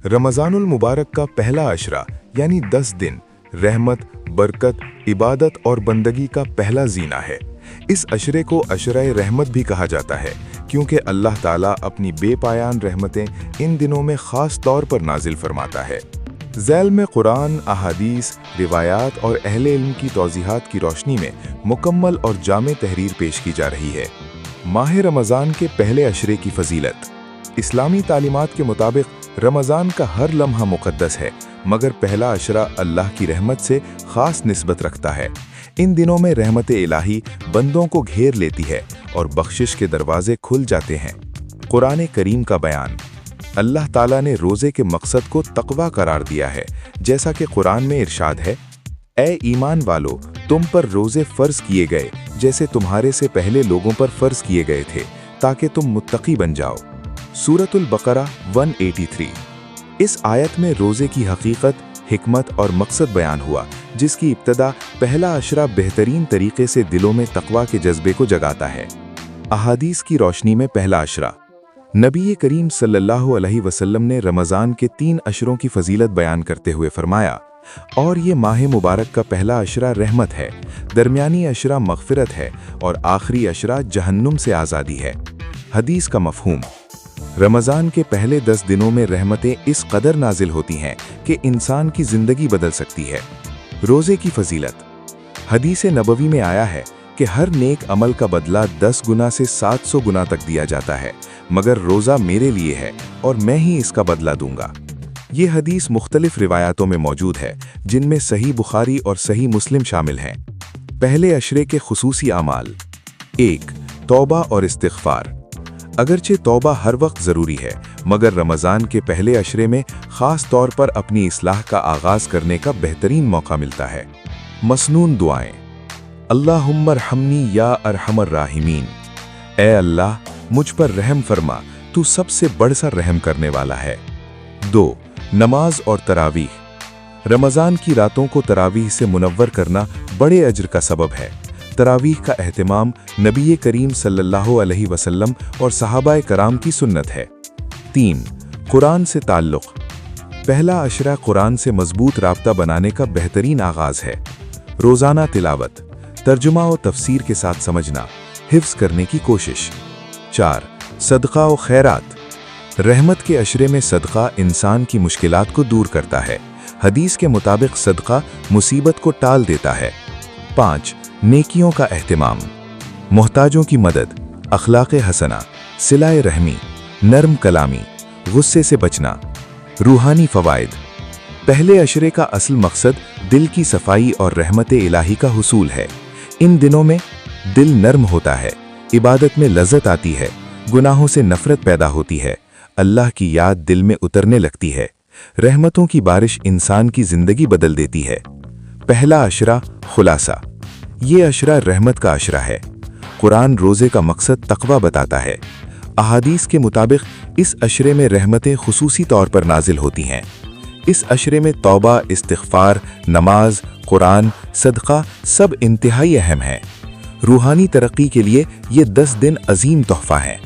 रमज़ानुल मुबारक का पहला अशरा यानी 10 दिन रहमत, बरकत, इबादत और बंदगी का पहला जीना है। इस अशरे को अशराए रहमत भी कहा जाता है क्योंकि अल्लाह ताला अपनी बेपायान रहमतें इन दिनों में ख़ास तौर पर नाजिल फरमाता है। ज़ैल में कुरान, अहादीस, रिवायात और अहले इल्म की तौज़ीहात की रोशनी में मुकम्मल और जामे तहरीर पेश की जा रही है। माह रमज़ान के पहले अशरे की फजीलत। इस्लामी तालीमात के मुताबिक रमज़ान का हर लम्हा मुक़द्दस है, मगर पहला अशरा अल्लाह की रहमत से ख़ास निस्बत रखता है। इन दिनों में रहमत इलाही बंदों को घेर लेती है और बख्शिश के दरवाजे खुल जाते हैं। कुरान करीम का बयान। अल्लाह ताला ने रोज़े के मकसद को तक़वा करार दिया है, जैसा कि कुरान में इरशाद है, ए ईमान वालो, तुम पर रोज़े फ़र्ज़ किए गए जैसे तुम्हारे से पहले लोगों पर फ़र्ज़ किए गए थे, ताकि तुम मुत्तकी बन जाओ। सूरतुल बकरा 183। इस आयत में रोज़े की हकीकत, हिकमत और मकसद बयान हुआ, जिसकी इब्तदा पहला अशरा बेहतरीन तरीके से दिलों में तक़वा के जज्बे को जगाता है। अहादीस की रोशनी में पहला अशरा। नबी करीम सल्लल्लाहु अलैहि वसल्लम ने रमज़ान के 3 अशरों की फजीलत बयान करते हुए फरमाया, और ये माह मुबारक का पहला अशरा रहमत है, दरमियानी अशरा मग़फ़िरत है और आखिरी अशरा जहन्नुम से आज़ादी है। हदीस का मफ़हूम। रमज़ान के पहले 10 दिनों में रहमतें इस कदर नाजिल होती हैं कि इंसान की ज़िंदगी बदल सकती है। रोज़े की फजीलत। हदीस नबवी में आया है कि हर नेक अमल का बदला 10 गुना से 700 गुना तक दिया जाता है, मगर रोज़ा मेरे लिए है और मैं ही इसका बदला दूंगा। ये हदीस मुख्तलिफ रिवायातों में मौजूद है, जिनमें सही बुखारी और सही मुस्लिम शामिल हैं। पहले अशरे के खुसूसी आमाल। 1. तौबा और इस्तिग़फ़ार। अगरचे तौबा हर वक्त ज़रूरी है, मगर रमज़ान के पहले अशरे में ख़ास तौर पर अपनी इस्लाह का आगाज़ करने का बेहतरीन मौका मिलता है। मसनून दुआएं। अल्लाहुम्मा रहमनी या अरहमर राहिमीन। ए अल्लाह, मुझ पर रहम फरमा, तू सबसे बड़ सा रहम करने वाला है। 2. नमाज और तरावीह। रमज़ान की रातों को तरावीह से मुनव्वर करना बड़े अज्र का सबब है। तरावीह का एहतिमाम नबी करीम सल्लल्लाहु अलैहि वसल्लम और सहाबाए कराम की सुन्नत है। 3. कुरान से ताल्लुक़। पहला अशरा कुरान से मजबूत राब्ता बनाने का बेहतरीन आगाज़ है। रोज़ाना तिलावत, तर्जुमा और तफसीर के साथ समझना, हिफ्ज़ करने की कोशिश। 4. सदक़ा और खैरात। रहमत के अशरे में सदक़ा इंसान की मुश्किलात को दूर करता है। हदीस के मुताबिक सदक़ा मुसीबत को टाल देता है। 5. नेकियों का एहतिमाम। मोहताजों की मदद, अखलाक़ हसना, सिलाए रहमी, नर्म कलामी, गुस्से से बचना। रूहानी फ़वाइद। पहले अशरे का असल मकसद दिल की सफाई और रहमत इलाही का हुसूल है। इन दिनों में दिल नर्म होता है, इबादत में लज़्ज़त आती है, गुनाहों से नफ़रत पैदा होती है, अल्लाह की याद दिल में उतरने लगती है, रहमतों की बारिश इंसान की ज़िंदगी बदल देती है। पहला अशरा खुलासा। ये अशरा रहमत का अशरा है। कुरान रोज़े का मकसद तक़वा बताता है। अहादीस के मुताबिक इस अशरे में रहमतें खुसूसी तौर पर नाजिल होती हैं। इस अशरे में तौबा, इस्तिग़फ़ार, नमाज, कुरान, सदक़ा सब इंतहाई अहम हैं। रूहानी तरक्की के लिए ये 10 दिन अजीम तोहफ़ा हैं।